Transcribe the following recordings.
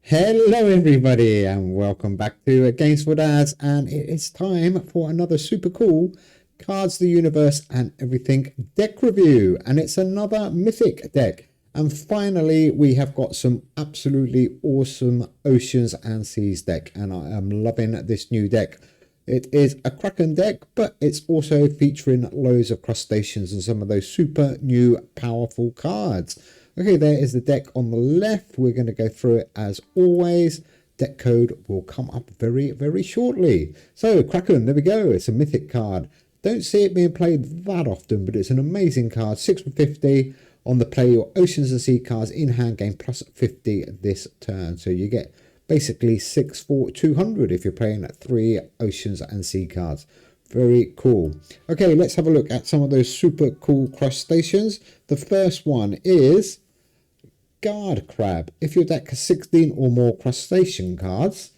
Hello everybody and welcome back to Games for Dads, and it is time for another super cool Cards the Universe and Everything deck review, and it's another Mythic deck. And finally we have got some absolutely awesome Oceans and Seas deck, and I am loving this new deck. It is a Kraken deck, but it's also featuring loads of crustaceans and some of those super new powerful cards. Okay, there is the deck on the left. We're going to go through it as always. Deck code will come up very shortly. So, Kraken, there we go. It's a Mythic card. Don't see it being played that often, but it's an amazing card. 6 for 50 on the play. Your Oceans and Sea cards in hand gain plus 50 this turn. So you get basically 6 for 200 if you're playing 3 Oceans and Sea cards. Very cool. Okay, let's have a look at some of those super cool crustaceans. The first one is Guard Crab. If your deck has 16 or more crustacean cards,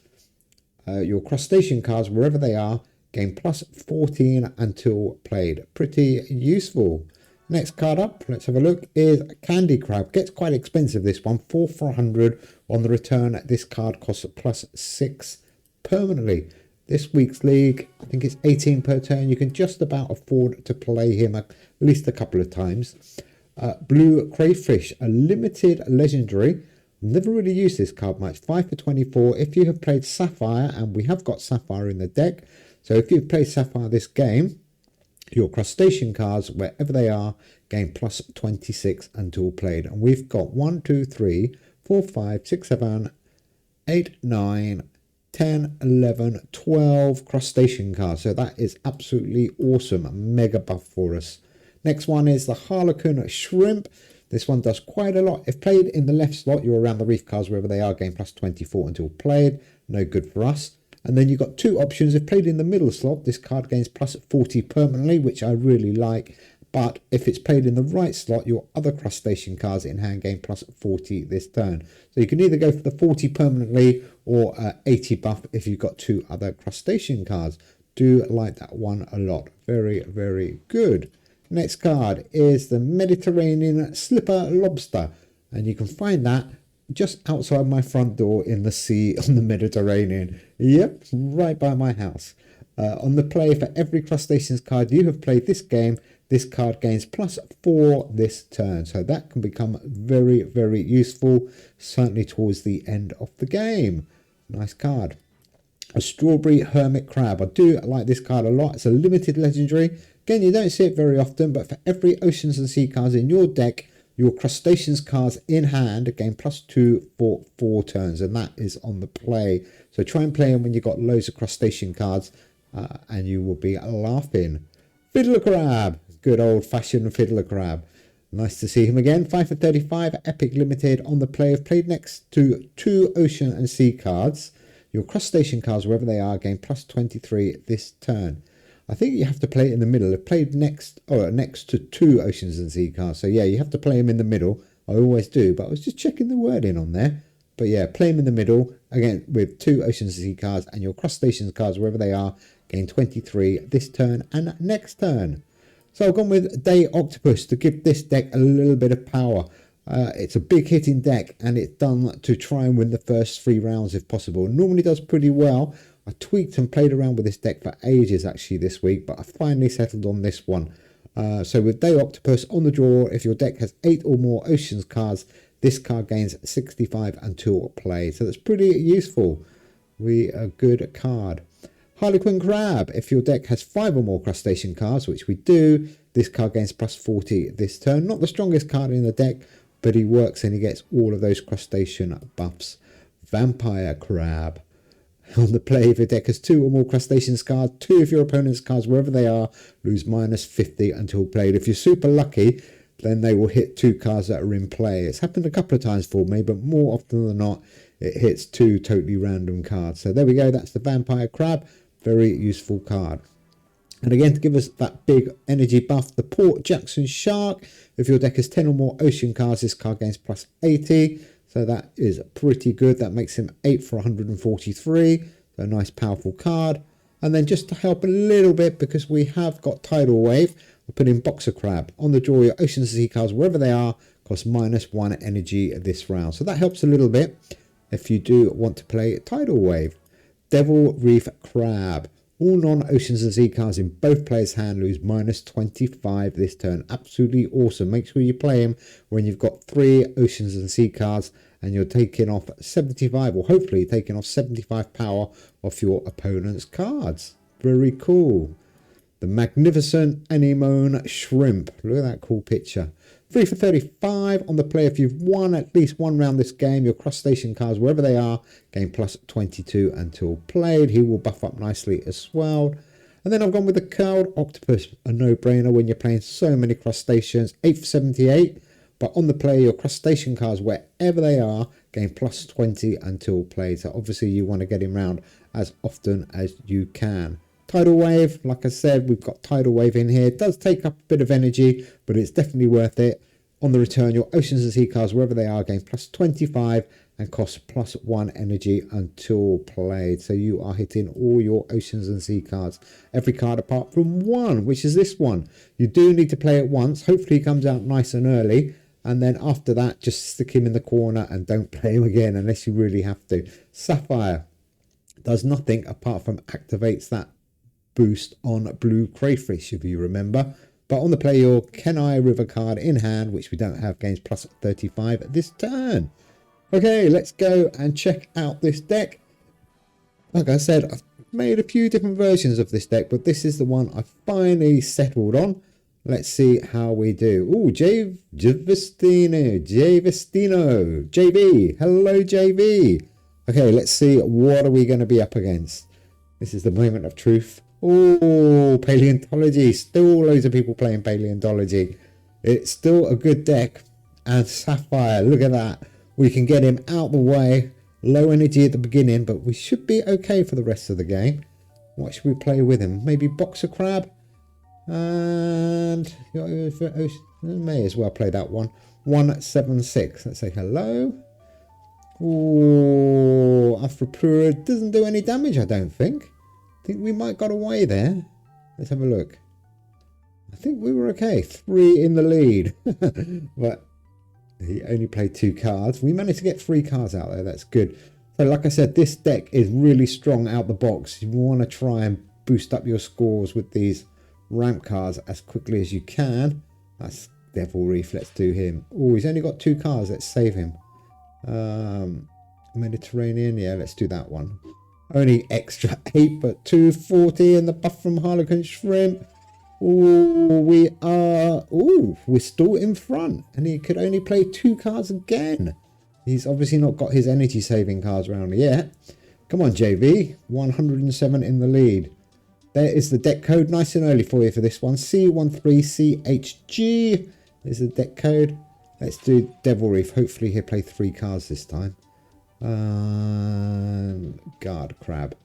your crustacean cards, wherever they are, gain plus 14 until played. Pretty useful. Next card up, let's have a look, is Candy Crab. Gets quite expensive, this one. 4 for 100 on the return. This card costs plus 6 permanently. This week's league, I think it's 18 per turn. You can just about afford to play him at least a couple of times. Blue Crayfish, a limited legendary. Never really used this card much. 5 for 24. If you have played Sapphire, and we have got Sapphire in the deck, so if you've played Sapphire this game, your crustacean cards, wherever they are, gain plus 26 until played. And we've got 1, 2, 3, 4, 5, 6, 7, 8, 9, 10, 11, 12 crustacean cards. So that is absolutely awesome. A mega buff for us. Next one is the Harlequin Shrimp. This one does quite a lot. If played in the left slot, you're around the reef cards wherever they are, gain plus 24 until played. No good for us. And then you've got two options. If played in the middle slot, this card gains plus 40 permanently, which I really like. But if it's played in the right slot, your other crustacean cards in hand gain plus 40 this turn. So you can either go for the 40 permanently or 80 buff if you've got two other crustacean cards. Do like that one a lot. Very good. Next card is the Mediterranean Slipper Lobster. And you can find that just outside my front door in the sea on the Mediterranean. Yep, right by my house. On the play, for every crustaceans card you have played this game, this card gains plus 4 this turn. So that can become very useful, certainly towards the end of the game. Nice card. A Strawberry Hermit Crab. I do like this card a lot. It's a limited legendary. Again, you don't see it very often, but for every Oceans and Sea cards in your deck, your crustaceans cards in hand gain plus 2 for 4 turns, and that is on the play. So try and play them when you've got loads of crustacean cards, and you will be laughing. Fiddler Crab. Good old-fashioned Fiddler Crab. Nice to see him again. 5 for 35, Epic Limited on the play. If played next to 2 Ocean and Sea cards, your crustacean cards, wherever they are, gain plus 23 this turn. I think you have to play it in the middle. If played next to 2 Oceans and Sea cards. So yeah, you have to play them in the middle. I always do, but I was just checking the wording on there. But yeah, play them in the middle, again, with 2 Oceans and Sea cards, and your crustaceans cards, wherever they are, gain 23 this turn and next turn. So I've gone with Day Octopus to give this deck a little bit of power. It's a big hitting deck, and it's done to try and win the first 3 rounds if possible. It normally does pretty well. I tweaked and played around with this deck for ages actually this week, but I finally settled on this one. So with Day Octopus on the draw, if your deck has 8 or more Oceans cards, this card gains 65 until play. So that's pretty useful. A good card. Harlequin Crab. If your deck has 5 or more crustacean cards, which we do, this card gains plus 40 this turn. Not the strongest card in the deck, but he works and he gets all of those crustacean buffs. Vampire Crab. On the play, if your deck has 2 or more crustaceans cards, 2 of your opponent's cards, wherever they are, lose minus 50 until played. If you're super lucky, then they will hit 2 cards that are in play. It's happened a couple of times for me, but more often than not, it hits 2 totally random cards. So there we go. That's the Vampire Crab. Very useful card. And again, to give us that big energy buff, the Port Jackson Shark. If your deck has 10 or more ocean cards, this card gains plus 80. So that is pretty good. That makes him 8 for 143. So a nice powerful card. And then just to help a little bit, because we have got Tidal Wave, we'll put in Boxer Crab. On the draw, your Oceans and Sea cards, wherever they are, cost -1 energy this round. So that helps a little bit. if you do want to play Tidal Wave. Devil Reef Crab. All non-Oceans and Sea cards in both players' hand lose -25 this turn. Absolutely awesome. Make sure you play him when you've got 3 Oceans and Sea cards and you're taking off 75, or hopefully taking off 75 power off your opponent's cards. Very cool. The magnificent anemone shrimp. Look at that cool picture. 3 for 35 on the play. If you've won at least one round this game, your crustacean cards, wherever they are, gain +22 until played. He will buff up nicely as well. And then I've gone with the curled octopus, a no-brainer when you're playing so many crustaceans. 8 for 78. But on the play, your crustacean cards, wherever they are, gain +20 until played. So obviously you want to get him round as often as you can. Tidal Wave, like I said, we've got Tidal Wave in here. It does take up a bit of energy, but it's definitely worth it. On the return, your Oceans and Sea cards, wherever they are, gain +25 and cost +1 energy until played. So you are hitting all your Oceans and Sea cards. Every card apart from one, which is this one. You do need to play it once. Hopefully he comes out nice and early. And then after that, just stick him in the corner and don't play him again unless you really have to. Sapphire does nothing apart from activates that boost on blue crayfish, if you remember. But on the play, your Kenai River card in hand, which we don't have, gains +35 this turn. Okay, let's go and check out this deck. Like I said, I've made a few different versions of this deck, but this is the one I finally settled on. Let's see how we do. Oh, Javestino, JB. Hello, JB. Okay, let's see, what are we going to be up against? This is the moment of truth. Oh, paleontology. Still loads of people playing paleontology. It's still a good deck. And Sapphire, look at that. We can get him out the way. Low energy at the beginning, but we should be okay for the rest of the game. What should we play with him? Maybe Boxer Crab? And may as well play that one. 176. Let's say hello. Oh, Afropura doesn't do any damage, I don't think. I think we might got away there. Let's have a look. I think we were okay. 3 in the lead. But he only played 2 cards. We managed to get 3 cards out there. That's good. So like I said, this deck is really strong out the box. You want to try and boost up your scores with these ramp cards as quickly as you can. That's Devil Reef. Let's do him. Oh, he's only got 2 cards. Let's save him. Mediterranean. Yeah, let's do that one. Only extra 8, but 240 and the buff from Harlequin Shrimp. Oh, we're still in front. And he could only play 2 cards again. He's obviously not got his energy saving cards around yet. Come on, JV. 107 in the lead. There is the deck code, nice and early for you for this one. C13CHG is the deck code. Let's do Devil Reef. Hopefully he'll play 3 cards this time. Guard Crab.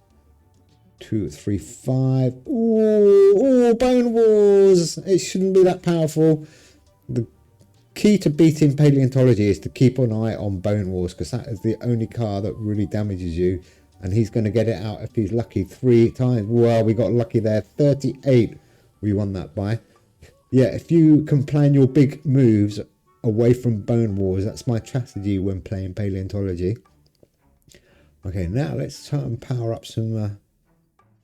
2, 3, 5. Ooh, Bone Wars. It shouldn't be that powerful. The key to beating paleontology is to keep an eye on Bone Wars, because that is the only card that really damages you. And he's going to get it out if he's lucky 3 times. Well, we got lucky there. 38 we won that by. Yeah, if you can plan your big moves away from Bone Wars, that's my strategy when playing paleontology. Okay, now let's try and power up some...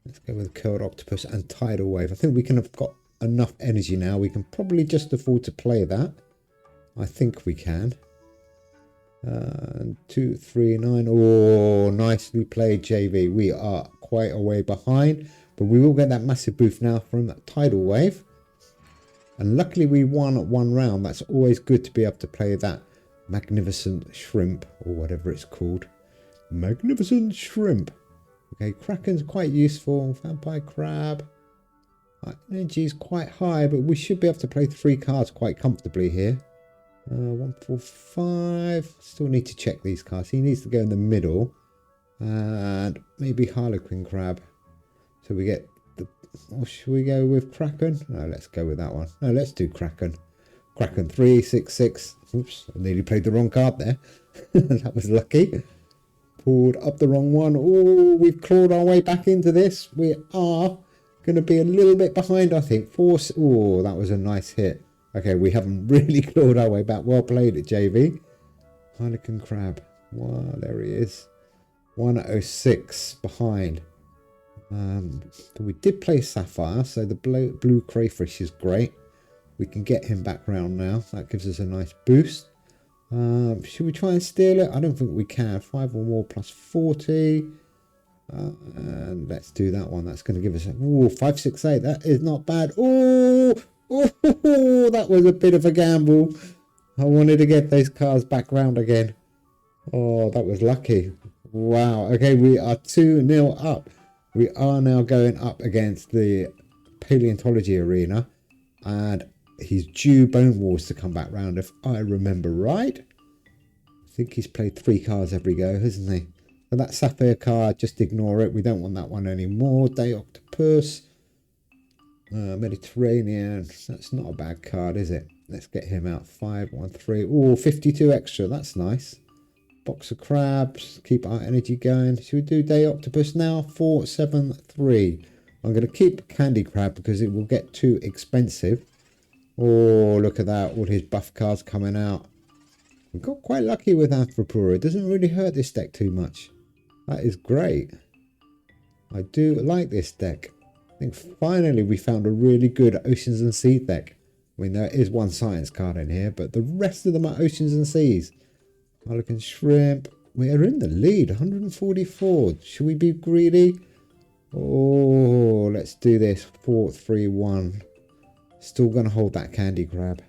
let's go with Curled Octopus and Tidal Wave. I think we can have got enough energy now. We can probably just afford to play that. I think we can. 2, 3, 9. Oh, nicely played, JV. We are quite a way behind, but we will get that massive boost now from Tidal Wave. And luckily we won 1 round. That's always good to be able to play that magnificent shrimp, or whatever it's called. Magnificent shrimp. Okay, Kraken's quite useful. Vampire Crab. Our energy is quite high, but we should be able to play 3 cards quite comfortably here. 1, 4, 5. Still need to check these cards. He needs to go in the middle. And maybe Harlequin Crab. So we get the... Or should we go with Kraken? No, let's go with that one. No, let's do Kraken. Kraken 3, 6, 6. Oops, I nearly played the wrong card there. That was lucky. Pulled up the wrong one. Oh, we've clawed our way back into this. We are going to be a little bit behind, I think. 4... Oh, that was a nice hit. Okay, we haven't really clawed our way back. Well played at JV. Harlequin Crab. Wow, there he is. 106 behind. We did play Sapphire, so the blue crayfish is great. We can get him back round now. That gives us a nice boost. Should we try and steal it? I don't think we can. 5 or more plus 40. And let's do that one. That's going to give us a 568. That is not bad. Oh, that was a bit of a gamble. I wanted to get those cars back round again. Oh, that was lucky. Wow. Okay, we are 2-0 up. We are now going up against the paleontology arena, and he's due Bone Wars to come back round, if I remember right. I think he's played 3 cars every go, hasn't he? So that Sapphire card, just ignore it. We don't want that one anymore. Day Octopus. Mediterranean. That's not a bad card, is it? Let's get him out. 513. Oh, 52 extra. That's nice. Box of crabs. Keep our energy going. Should we do Day Octopus now? 473. I'm going to keep Candy Crab because it will get too expensive. Oh, look at that. All his buff cards coming out. We got quite lucky with Anthropura. It doesn't really hurt this deck too much. That is great. I do like this deck. I think finally we found a really good Oceans and Sea deck. I mean, there is one science card in here, but the rest of them are Oceans and Seas. Pelican Shrimp. We are in the lead, 144. Should we be greedy? Oh, let's do this. 431. Still going to hold that Candy Crab.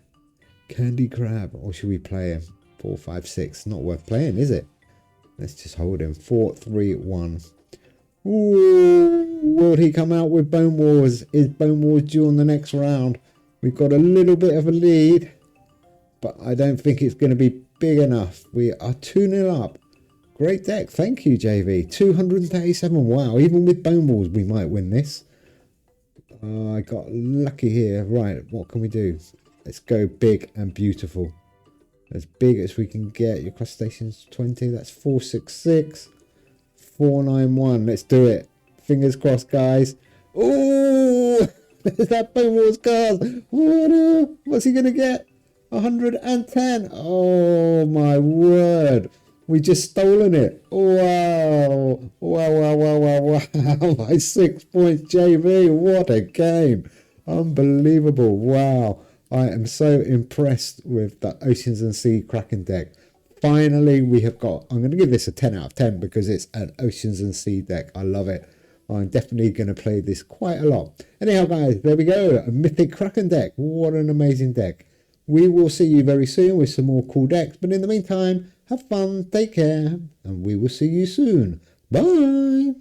Candy Crab. Or should we play him? 456. Not worth playing, is it? Let's just hold him. 431. Ooh, will he come out with Bone Wars? Is Bone Wars due on the next round? We've got a little bit of a lead, but I don't think it's going to be big enough. We are 2-0 up. Great deck. Thank you, JV. 237. Wow, even with Bone Wars, we might win this. I got lucky here. Right, what can we do? Let's go big and beautiful. As big as we can get. Your crustaceans 20. That's 466. 491. Let's do it. Fingers crossed, guys. Oh, there's that Bone Wars card. What's he going to get? 110. Oh, my word. We just stolen it. Wow. Wow. My 6 points, JV. What a game. Unbelievable. Wow. I am so impressed with the Oceans and Sea Kraken deck. Finally, we have got... I'm going to give this a 10 out of 10 because it's an Oceans and Sea deck. I love it. I'm definitely going to play this quite a lot. Anyhow, guys, there we go. A Mythic Kraken deck. What an amazing deck. We will see you very soon with some more cool decks. But in the meantime, have fun, take care, and we will see you soon. Bye.